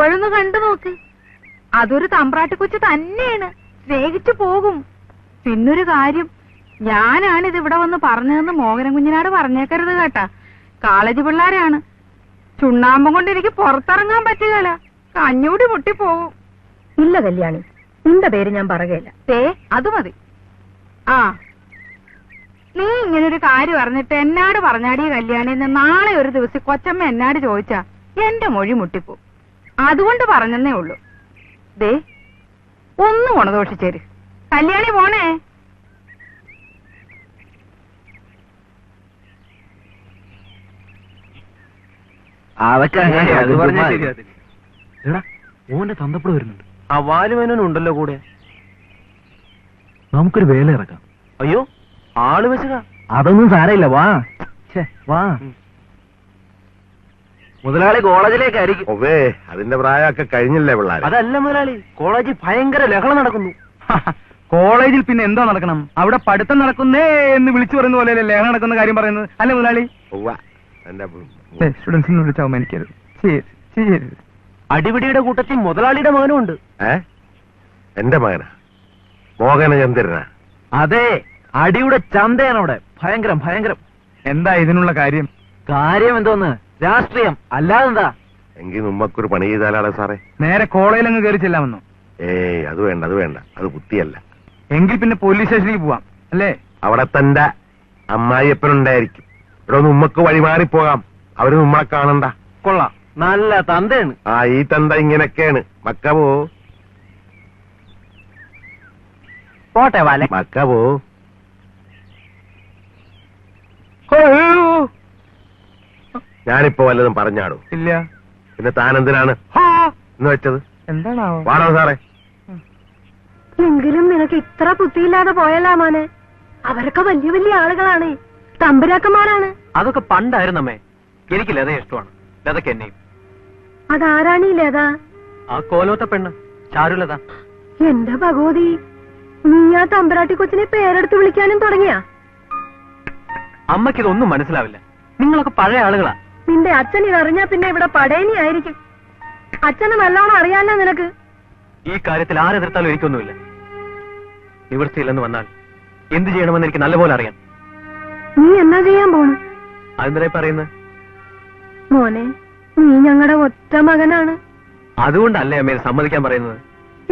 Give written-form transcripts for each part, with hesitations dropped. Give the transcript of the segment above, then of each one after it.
ഇപ്പോഴൊന്ന് കണ്ടു നോക്ക്. അതൊരു തമ്പ്രാട്ടി കൊച്ചു തന്നെയാണ്, സ്നേഹിച്ചു പോകും. പിന്നൊരു കാര്യം, ഞാനാണിത് ഇവിടെ വന്ന് പറഞ്ഞതെന്ന് മോഹനൻ കുഞ്ഞിനാട് പറഞ്ഞേക്കരുത് കേട്ടാ. കോളേജ് പിള്ളേരാണ്. ചുണ്ണാമ്പം കൊണ്ട് എനിക്ക് പുറത്തിറങ്ങാൻ പറ്റുകയില്ല, കഞ്ഞൂടി പൊട്ടിപ്പോവും. ഇല്ല കല്യാണി, നിന്റെ പേര് ഞാൻ പറയുകയില്ല. അത് മതി. ആ, നീ ഇങ്ങനൊരു കാര്യം അറിഞ്ഞിട്ട് എന്നാട് പറഞ്ഞാടി കല്യാണിന്ന് നാളെ ഒരു ദിവസം കൊച്ചമ്മ എന്നാട് ചോദിച്ചാ എന്റെ മൊഴി മുട്ടിപ്പോ. അതുകൊണ്ട് പറഞ്ഞെന്നേ ഉള്ളൂ. ദേ, ഒന്നും ഗുണദോഷിച്ചേര്. കല്യാണി പോണേ. ഓന്റെ തന്തപ്പുഴ വരുന്നുണ്ട്. ആ വാലുവേനുണ്ടല്ലോ കൂടെ. നമുക്കൊരു വേല ഇറക്കാം. അയ്യോ, ആള് വെച്ചതാ. അതൊന്നും സാരമില്ല, വാ വാ. മുതലാളി കോളേജിലേക്കായിരിക്കും. ഒവേ, അതിന്റെ പ്രായമൊക്കെ കഴിഞ്ഞില്ലേ പിള്ളേർ? അതല്ല മുതലാളി, കോളേജിൽ ഭയങ്കര ലഹള നടക്കുന്നു. കോളേജിൽ പിന്നെ എന്തോ നടക്കണം? അവിടെ പഠിത്തം നടക്കുന്നേ എന്ന് വിളിച്ചു പറയുന്ന പോലെ ലഹള നടക്കുന്ന കാര്യം പറയുന്നത് അല്ലേ മുതലാളി? സ്റ്റുഡൻസിനെ വിളിച്ച് അവമാനിക്കരുത്. അടിപിടിയുടെ കൂട്ടത്തിൽ മുതലാളിയുടെ മകനും ഉണ്ട്. എന്റെ മകനാ? മോഹനചന്ദ്രനാ? അതെ, അടിയുടെ ചന്തയാണ് ഭയങ്കരം ഭയങ്കരം. എന്താ ഇതിനുള്ള കാര്യം? കാര്യം എന്തോന്ന്? രാഷ്ട്രീയം അല്ലാതെന്താ? എങ്കിൽ നമ്മക്കൊരു പണി ചെയ്താലാണ് സാറേ. നേരെ കോളേജിൽ അങ്ങ് കയറി ചെല്ലാമെന്നോ? ഏയ്, അത് വേണ്ട, അത് വേണ്ട, അത് ബുദ്ധിയല്ല. എങ്കിൽ പിന്നെ പോലീസ് സ്റ്റേഷനിലേക്ക് പോവാം അല്ലേ? അവിടെ തന്റെ അമ്മായിയപ്പനുണ്ടായിരിക്കും. ഇവിടെ നമ്മക്ക് വഴിമാറിപ്പോകാം, അവര് നമ്മളെ കാണണ്ട. കൊള്ളാം, നല്ല തന്തയാണ്. ആ, ഈ തന്ത ഇങ്ങനെയൊക്കെയാണ്. മക്കവോ പോട്ടെ വാല. മക്കവോ. ഞാനിപ്പോ വല്ലതും പറഞ്ഞാടോ? ഇല്ല. പിന്നെ താനെന്തിനാണ് എന്ന് വെച്ചത്? എന്താണാവോ? വാടോ സാറേ. എങ്കിലും നിനക്ക് ഇത്ര ബുദ്ധിയില്ലാതെ പോയല്ല മോനെ. അവരൊക്കെ വലിയ വലിയ ആളുകളാണ്, തമ്പുരാക്കന്മാരാണ്. അതൊക്കെ പണ്ടായിരുന്നു അമ്മേ. എനിക്ക് ലത ഇഷ്ടമാണ്, ലതക്ക് എന്നെയും. അതാരാണീ ലത? ആ കോലോത്ത പെണ്ണ് ചാരുലത. എന്റെ ഭഗവതി, നീ ആ തമ്പുരാട്ടി കൊച്ചിനെ പേരെടുത്ത് വിളിക്കാനും തുടങ്ങിയാ? അമ്മയ്ക്കിതൊന്നും മനസ്സിലാവില്ല. നിങ്ങളൊക്കെ പഴയ ആളുകളാ. നിന്റെ അച്ഛൻ ഇതറിഞ്ഞാ പിന്നെ ഇവിടെ പടയണി ആയിരിക്കും. അച്ഛന് നല്ലോണം അറിയാലോ നിനക്ക്. ഈ കാര്യത്തിൽ ആരെതിർത്താലും എനിക്കൊന്നുമില്ല. നിവൃത്തിയില്ലെന്ന് വന്നാൽ എന്ത് ചെയ്യണമെന്ന് എനിക്ക് നല്ലപോലെ അറിയാം. നീ എന്നാ ചെയ്യാൻ പോണു? അതെന്തിനാ പറയുന്നത്? മോനെ, നീ ഞങ്ങളുടെ ഒറ്റ മകനാണ്. അതുകൊണ്ടല്ലേ അമ്മയെ സമ്മതിക്കാൻ പറയുന്നത്?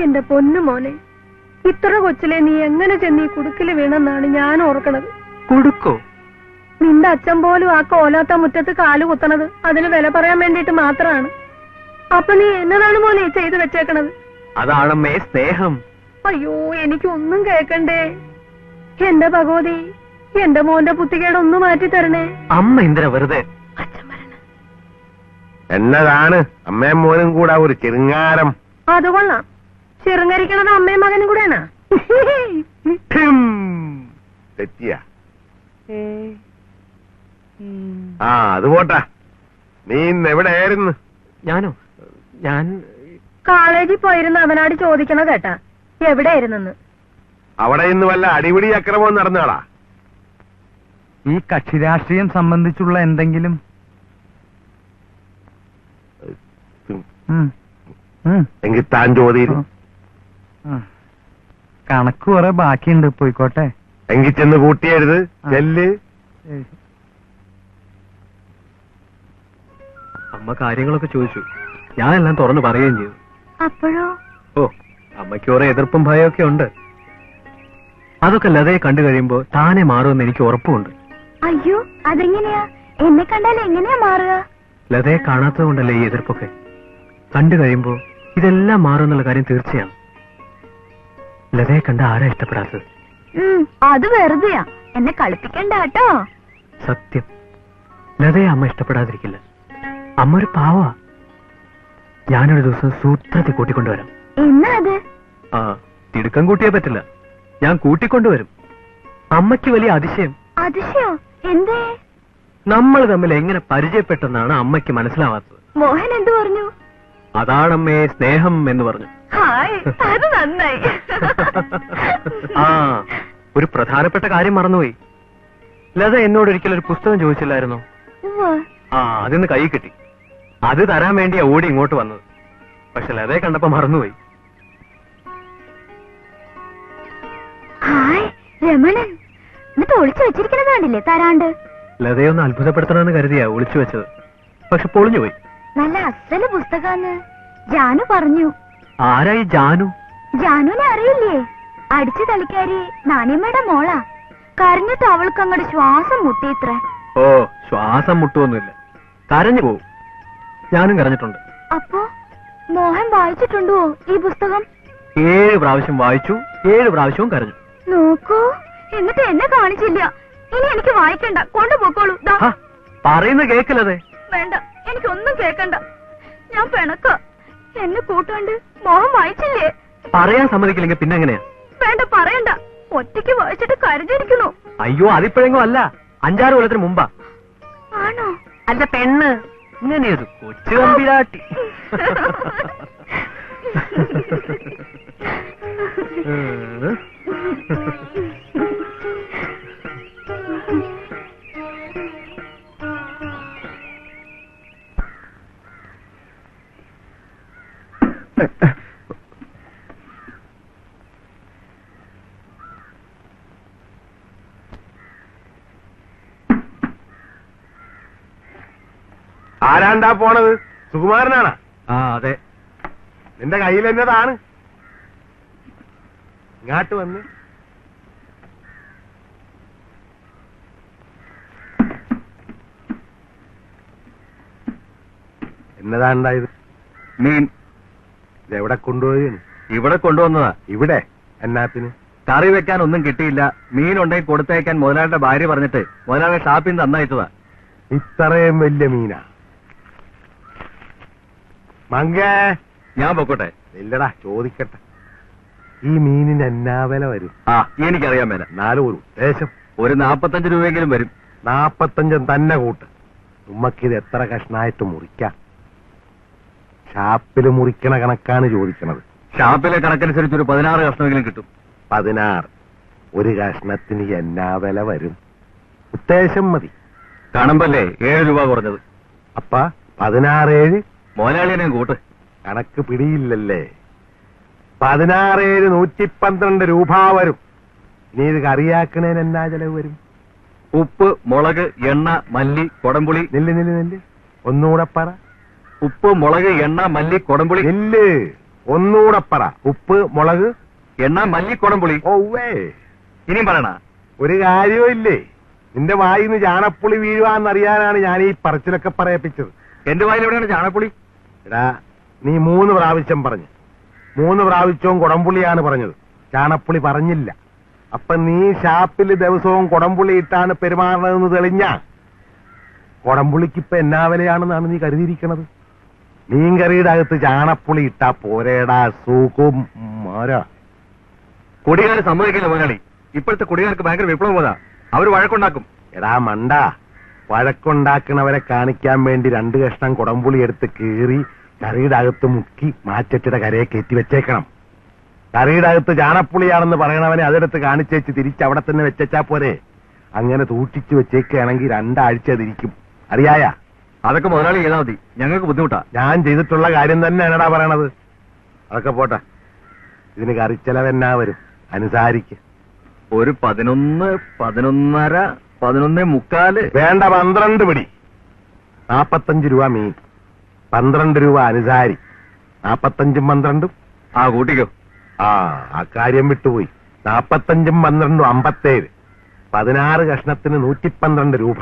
എന്റെ പൊന്നു മോനെ, ഇത്ര കൊച്ചിലെ നീ എങ്ങനെ ചെന്ന് ഈ കുടുക്കില് വീണെന്നാണ് ഞാൻ ഓർക്കണത്. കൊടുക്കോ? നിന്റെ അച്ഛൻ പോലും ആ കോലാത്ത മുറ്റത്ത് കാല് കുത്തണത് അതിന് വില പറയാൻ വേണ്ടിട്ട് മാത്രമാണ്. അപ്പൊ നീ എന്നതാണ് മോനെ ചെയ്തു വെച്ചേക്കണത്? അതാണമ്മേ സ്നേഹം. അയ്യോ, എനിക്കൊന്നും കേക്കണ്ടേ. എന്റെ ഭഗവതി, എന്റെ മോന്റെ പുത്തികേടൊന്നു മാറ്റി തരണേ. അമ്മ എന്തിനാ വെറുതെ? എന്നതാണ് അമ്മയും മോനും കൂടെ ഒരു ചെറുങ്ങാരം. അത് കൊള്ളാം. ചെറുങ്ങരിക്കണത് അമ്മയും മകനും കൂടെയാണോ? തെറ്റിയ? ആ, അത് പോട്ടാ. നീ ഇന്ന് എവിടെയായിരുന്നു? ഞാനോ? ഞാൻ കോളേജിൽ പോയിരുന്ന അവനാട് ചോദിക്കണ കേട്ടാ എവിടെയായിരുന്നെന്ന്. അവിടെ ഇന്ന് വല്ല അടിപിടി അക്രമവും നടന്നാളാ? ഈ കക്ഷി രാഷ്ട്രീയം സംബന്ധിച്ചുള്ള എന്തെങ്കിലും? എങ്കിൽ താൻ ചോദിച്ചു. കണക്ക് കുറെ ബാക്കിയുണ്ട്, പോയിക്കോട്ടെ. എങ്കിൽ ചെന്ന് കൂട്ടിയരുത്, ചെല്ല്. അമ്മ കാര്യങ്ങളൊക്കെ ചോദിച്ചു, ഞാനെല്ലാം തുറന്നു പറയുകയും ചെയ്തു. അപ്പോഴോ? ഓ, അമ്മയ്ക്ക് കുറെ എതിർപ്പും ഭയമൊക്കെ ഉണ്ട്. അതൊക്കെ ലതയെ കണ്ടു കഴിയുമ്പോ താനെ മാറുമെന്ന് എനിക്ക് ഉറപ്പുണ്ട്. അയ്യോ, അതെങ്ങനെയാ? എന്നെ കണ്ടാൽ എങ്ങനെയാ മാറുക? ലതയെ കാണാത്തത് കൊണ്ടല്ലേ ഈ എതിർപ്പൊക്കെ. കണ്ടു കഴിയുമ്പോ ഇതെല്ലാം മാറുമെന്നുള്ള കാര്യം തീർച്ചയാണ്. ലതയെ കണ്ട ആരാ ഇഷ്ടപ്പെടാത്തത്? അത് വെറുതെയാ, എന്നെ കളിപ്പിക്കണ്ട കേട്ടോ. സത്യം, ലതയെ അമ്മ ഇഷ്ടപ്പെടാതിരിക്കില്ല. അമ്മ ഒരു പാവാ. ഞാനൊരു ദിവസം സൂത്രത്തിൽ കൂട്ടിക്കൊണ്ടുവരാം. എന്നാ അത്? ആ, തിടുക്കം കൂട്ടിയേ പറ്റില്ല. ഞാൻ കൂട്ടിക്കൊണ്ടുവരും. അമ്മയ്ക്ക് വലിയ അതിശയം. അതിശയോ? എന്തേ? നമ്മൾ തമ്മിൽ എങ്ങനെ പരിചയപ്പെട്ടെന്നാണ് അമ്മയ്ക്ക് മനസ്സിലാവാത്തത്. മോഹൻ എന്തു പറഞ്ഞു? അതാണമ്മേ സ്നേഹം എന്ന് പറഞ്ഞു. ഹായ്, അത് നന്നായി. ആ, ഒരു പ്രധാനപ്പെട്ട കാര്യം മറന്നുപോയി. ലത എന്നോട് ഒരിക്കലും ഒരു പുസ്തകം ചോദിച്ചില്ലായിരുന്നോ? ആ, അതിന്ന് കൈ കിട്ടി. അത് തരാൻ വേണ്ടിയാ ഓടി ഇങ്ങോട്ട് വന്നത്. പക്ഷെ ലതയെ കണ്ടപ്പോ മറന്നുപോയി. ഹായ് രമണൻ, എന്നിട്ട് ഒളിച്ചു വെച്ചിരിക്കുന്നതാണില്ലേ തരാണ്ട്. ലതയൊന്ന് അത്ഭുതപ്പെടുത്തണമെന്ന് കരുതിയാ ഒളിച്ചു വെച്ചത്, പക്ഷെ പൊളിഞ്ഞുപോയി. നല്ല അസല് പുസ്തകാന്ന് ജാനു പറഞ്ഞു. ആരായി ജാനു? ജാനുവിനെ അറിയില്ലേ? അടിച്ചു തളിക്കാരി നാണിയമ്മയുടെ മോളാ. കരഞ്ഞിട്ട് അവൾക്ക് അങ്ങോട്ട് ശ്വാസം മുട്ടിയിത്ര. ഓ, ശ്വാസം മുട്ടുവൊന്നുമില്ല, കരഞ്ഞു പോവും. ഞാനും കരഞ്ഞിട്ടുണ്ട്. അപ്പോ മോഹൻ വായിച്ചിട്ടുണ്ടോ ഈ പുസ്തകം? 7 പ്രാവശ്യം വായിച്ചു, 7 പ്രാവശ്യവും കരഞ്ഞു. നോക്കൂ, എന്നിട്ട് എന്നെ കാണിച്ചില്ല. ഇനി എനിക്ക് വായിക്കണ്ട, കൊണ്ടുപോക്കോളൂ. ദാ. ഹ, പറയുന്നത് കേക്കലതെ. വേണ്ട, എനിക്കൊന്നും കേക്കണ്ട. ഞാൻ പിണക്ക. എന്നെ കൂട്ടാണ്ട് മോഹൻ വായിച്ചില്ലേ? പറയാൻ സമ്മതിക്കില്ലെങ്കിൽ പിന്നെ എങ്ങനെയാ? വേണ്ട, പറയണ്ട. ഒറ്റയ്ക്ക് വായിച്ചിട്ട് കരുതിയിരിക്കണു. അയ്യോ, അതിപ്പോഴെങ്കിലും അല്ല, 5-6 കൊല്ലത്തിന് മുമ്പാ. ആണോ? അല്ല, പെണ്ണ് ഇങ്ങനെയൊരു കൊച്ചു കമ്പിരാട്ടി. ആരാണ്ടാ പോണത്? സുകുമാരനാണാ? ആ അതെ. നിന്റെ കയ്യിൽ എന്നതാണ്? ഇങ്ങാട്ട് വന്ന്. എന്നതാണ്ടായത്? മീൻ. ഇതെവിടെ കൊണ്ടുപോവുകയാണ്? ഇവിടെ കൊണ്ടുവന്നതാ. ഇവിടെ എന്നാത്തിന്? കറി വെക്കാൻ ഒന്നും കിട്ടിയില്ല. മീനുണ്ടെങ്കിൽ കൊടുത്തയക്കാൻ മുതലാളിയുടെ ഭാര്യ പറഞ്ഞിട്ട് മുതലാളിയുടെ ഷാപ്പിൽ നിന്ന് തന്നയച്ചതാ. ഇത്രയും വലിയ മീനാ? മങ്കേ, ഞാൻ പൊക്കോട്ടെ. ഇല്ലടാ, ചോദിക്കട്ടെ. ഈ മീനിന് എന്നാ വില വരും? ആ, എനിക്കറിയാൻ മേല. എന്നാലും ഒരു ഉദ്ദേശം. ഒരു 45 രൂപയെങ്കിലും വരും. 45 തന്നെ കൂട്ട്. ഉമ്മക്കിത് എത്ര കഷ്ണായിട്ട് മുറിക്കാം? ഷാപ്പില് മുറിക്കണ കണക്കാണ് ചോദിക്കണത്. ഷാപ്പിലെ കണക്കനുസരിച്ച് ഒരു 16 കഷ്ണമെങ്കിലും കിട്ടും. 16. ഒരു കഷ്ണത്തിന് എന്നാ വില വരും? ഉദ്ദേശം മതി. കാണുമ്പല്ലേ 7 രൂപ കുറഞ്ഞത്. അപ്പ 16 മുതലാളിയെ കൂട്ട്. കണക്ക് പിടിയില്ലല്ലേ? 16 112 രൂപ വരും. ഇനി ഇത് കറിയാക്കണേന് എന്നാ ചെലവ് വരും? ഉപ്പ്, മുളക്, എണ്ണ, മല്ലി, കൊടംപുളി. നെല്ല് ഒന്നുകൂടെ പറ. ഉപ്പ്, മുളക്, എണ്ണ, മല്ലി, കൊടംപുളി. നെല്ല് ഒന്നുകൂടെ പറ. ഉപ്പ്, മുളക്, എണ്ണ, മല്ലി, കൊടംപുളി. ഓവേ. ഇനിയും പറയണ? ഒരു കാര്യവും ഇല്ലേ? നിന്റെ വായിന്ന് ചാണപ്പുളി വീഴുവാന്നറിയാനാണ് ഞാൻ ഈ പറച്ചിലൊക്കെ പറയിപ്പിച്ചത്. എന്റെ വായിൽ എവിടെയാണ് ചാണകപ്പുളി? എടാ, നീ 3 പ്രാവശ്യം പറഞ്ഞു. 3 പ്രാവശ്യവും കൊടംപുളിയാണ് പറഞ്ഞത്, ചാണപ്പുളി പറഞ്ഞില്ല. അപ്പൊ നീ ഷാപ്പിൽ ദിവസവും കൊടംപുളി ഇട്ടാണ് പെരുമാറണതെന്ന് തെളിഞ്ഞ കൊടംപുളിക്കിപ്പോ എന്നാ വിലയാണെന്നാണ് നീ കരുതിയിരിക്കണത്? മീൻകറിയുടെ അകത്ത് ചാണപ്പുളി ഇട്ടാ പോരേടാ സൂക്കും മോരാ. കുടികാർ സമ്മതിക്കില്ല മുതലാളി. ഇപ്പോഴത്തെ കുടികാർക്ക് ഭയങ്കര വിപ്ലവം പോതാ. അവര് വഴക്കുണ്ടാക്കും. എടാ മണ്ട, വഴക്കുണ്ടാക്കണവരെ കാണിക്കാൻ വേണ്ടി 2 കഷ്ണം കൊടംപുളി എടുത്ത് കീറി കറിയുടെ അകത്ത് മുക്കി മാറ്റയുടെ കരയെ കയറ്റി വെച്ചേക്കണം. കറിയുടെ അകത്ത് ചാണപ്പുളിയാണെന്ന് പറയണവനെ അതെടുത്ത് കാണിച്ചേച്ച് തിരിച്ചവിടെ തന്നെ വെച്ചാ പോരെ. അങ്ങനെ തൂട്ടിച്ചു വെച്ചേക്കുകയാണെങ്കിൽ 2 ആഴ്ച തിരിക്കും. അറിയായ? അതൊക്കെ മുതലാളി ചെയ്താൽ മതി, ഞങ്ങൾക്ക് ബുദ്ധിമുട്ടാ. ഞാൻ ചെയ്തിട്ടുള്ള കാര്യം തന്നെയാണടാ പറയണത്. അതൊക്കെ പോട്ടെ. ഇതിന് കറിച്ചെലവെന്നാ വരും? അനുസാരിക്ക്. ഒരു 11, 11.5, 11.75. വേണ്ട, 12 പിടി. 45 രൂപ മീൻ, 12 രൂപ അനുസാരി. 45ഉം 12ഉം ആ കൂട്ടിക്കോ. ആ കാര്യം വിട്ടുപോയി. 45ഉം 12ഉം 57. 16 കഷ്ണത്തിന് 112 രൂപ.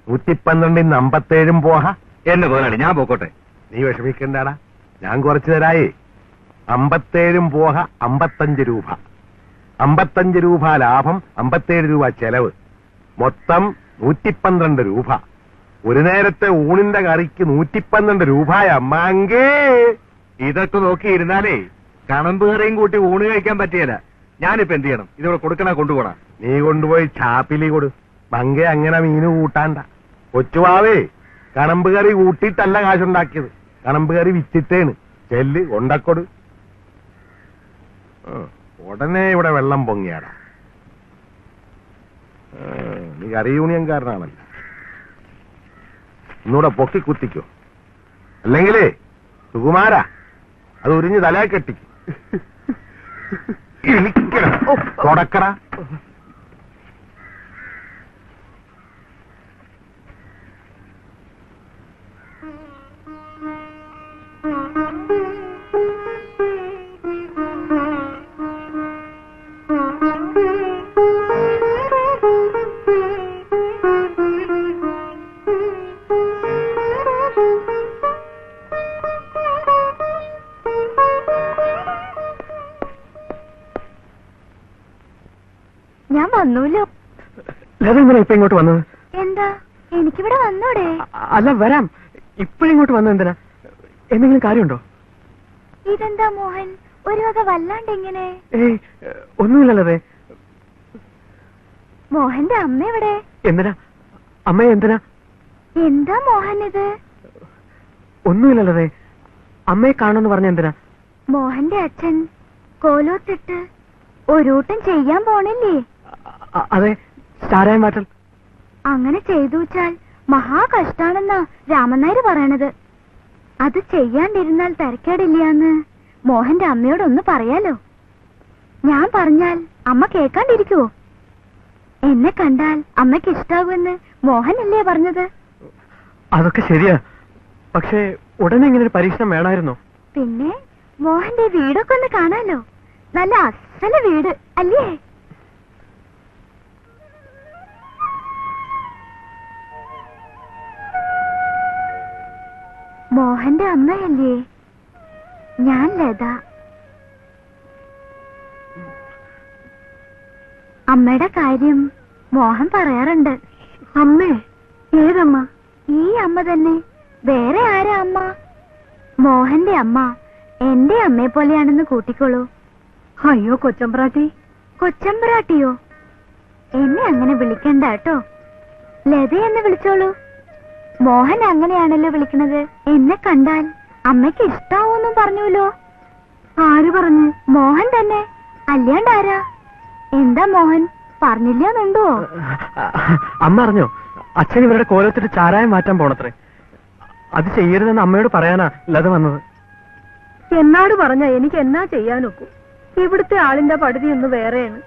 112ന് 57ഉം പോഹ. എന്നെ മുതലാളി, ഞാൻ പോക്കോട്ടെ. നീ വിഷമിക്കണ്ടാടാ, ഞാൻ കുറച്ചു തരായേ. 57ഉം പോഹ 55 രൂപ. 55 രൂപ ലാഭം, 57 രൂപ ചെലവ്. മൊത്തം 112 രൂപ. ഒരു നേരത്തെ ഊണിന്റെ കറിക്ക് 112 രൂപയമ്മാങ്കേ. ഇതൊക്കെ നോക്കിയിരുന്നാലേ കണമ്പ് കറിയും കൂട്ടി ഊണ് കഴിക്കാൻ പറ്റിയല്ല. ഞാനിപ്പോ എന്ത് ചെയ്യണം? ഇതിവിടെ കൊടുക്കണ കൊണ്ടുപോടാ? നീ കൊണ്ടുപോയി ഛാപ്പിലി കൊടു. മങ്കേ അങ്ങനെ മീന് കൂട്ടാണ്ട. കൊച്ചുവാവേ, കണമ്പ് കറി കൂട്ടിയിട്ടല്ല കാശുണ്ടാക്കിയത്, കണമ്പ് കറി വിറ്റിട്ടേണ്. ചെല്ല് കൊണ്ടക്കൊടു. ഉടനെ ഇവിടെ വെള്ളം പൊങ്ങിയാടാ. നീ കറി യൂണിയൻകാരനാണല്ലോ. ഒന്നുകൂടെ പൊക്കി കുത്തിക്കോ. അല്ലെങ്കിലേ സുകുമാരാ, അത് ഉരിഞ്ഞ് തലയെ കെട്ടി തുടക്കട. ഞാൻ വന്നൂല്ലോ. ലത ഇങ്ങനെ ഇപ്പൊ ഇങ്ങോട്ട് വന്നത്? എന്താ, എനിക്കിവിടെ വന്നൂടെ? അല്ല, വരാം. ഇപ്പോഴിങ്ങോട്ട് വന്നത് എന്തിനാ? എന്തെങ്കിലും കാര്യമുണ്ടോ? ഇതെന്താ മോഹൻ ഒരു വക വല്ലാണ്ട് എങ്ങനെ? ഏയ്, ഒന്നുമില്ലല്ലേ. മോഹന്റെ അമ്മ എവിടെ? എന്തിനാ? അമ്മയെ എന്തിനാ? എന്താ മോഹൻ ഇത്? ഒന്നുമില്ലല്ലേ. അമ്മയെ കാണുമെന്ന് പറഞ്ഞ എന്തിനാ? മോഹന്റെ അച്ഛൻ കോലോത്തിട്ട് ഒരൂട്ടം ചെയ്യാൻ പോണില്ലേ? അതെ, ചാരായം മാറ്റൽ. അങ്ങനെ ചെയ്തു വെച്ചാൽ മഹാ കഷ്ടാണെന്നാ രാമനായർ പറയണത്. അത് ചെയ്യാണ്ടിരുന്നാൽ തരക്കേടില്ലാന്ന് മോഹന്റെ അമ്മയോടൊന്ന് പറയാലോ. ഞാൻ പറഞ്ഞാൽ അമ്മ കേൾക്കാണ്ടിരിക്കുവോ? എന്നെ കണ്ടാൽ അമ്മയ്ക്ക് ഇഷ്ടാവുമെന്ന് മോഹനല്ലേ പറഞ്ഞത്? അതൊക്കെ ശരിയാ. പക്ഷേ ഉടനെ ഇങ്ങനെ ഒരു പരീക്ഷണം വേണമായിരുന്നോ? പിന്നെ മോഹന്റെ വീടൊക്കെ ഒന്ന് കാണാലോ. നല്ല അസല വീട് അല്ലേ? മോഹന്റെ അമ്മയല്ലേ? ഞാൻ ലത. അമ്മയുടെ കാര്യം മോഹൻ പറയാറുണ്ട്. അമ്മേ? ഏതമ്മ? ഈ അമ്മ തന്നെ. വേറെ ആരാ അമ്മ? മോഹന്റെ അമ്മ എന്റെ അമ്മയെ പോലെയാണെന്ന് കൂട്ടിക്കോളൂ. അയ്യോ കൊച്ചമ്പ്രാട്ടി. കൊച്ചമ്പ്രാട്ടിയോ? എന്നെ അങ്ങനെ വിളിക്കണ്ട കേട്ടോ. ലത എന്ന് വിളിച്ചോളൂ. മോഹൻ അങ്ങനെയാണല്ലോ വിളിക്കണത്. എന്നെ കണ്ടാൽ അമ്മയ്ക്ക് ഇഷ്ടാവൂന്നും പറഞ്ഞുല്ലോ. ആര് പറഞ്ഞു? മോഹൻ തന്നെ. അല്ലാണ്ട് ആരാ? എന്താ മോഹൻ പറഞ്ഞില്ലാന്നുണ്ടോ? അമ്മ അറിഞ്ഞോ? അച്ഛൻ ഇവരുടെ കോലത്തിട്ട് ചാരായം മാറ്റാൻ പോണത്രേ. അത് ചെയ്യരുതെന്ന് അമ്മയോട് പറയാനാ ലത വന്നത്. എന്നോട് പറഞ്ഞ എനിക്ക് എന്നാ ചെയ്യാനൊക്കും? ഇവിടുത്തെ ആളിന്റെ പടുതി ഒന്ന് വേറെയാണ്.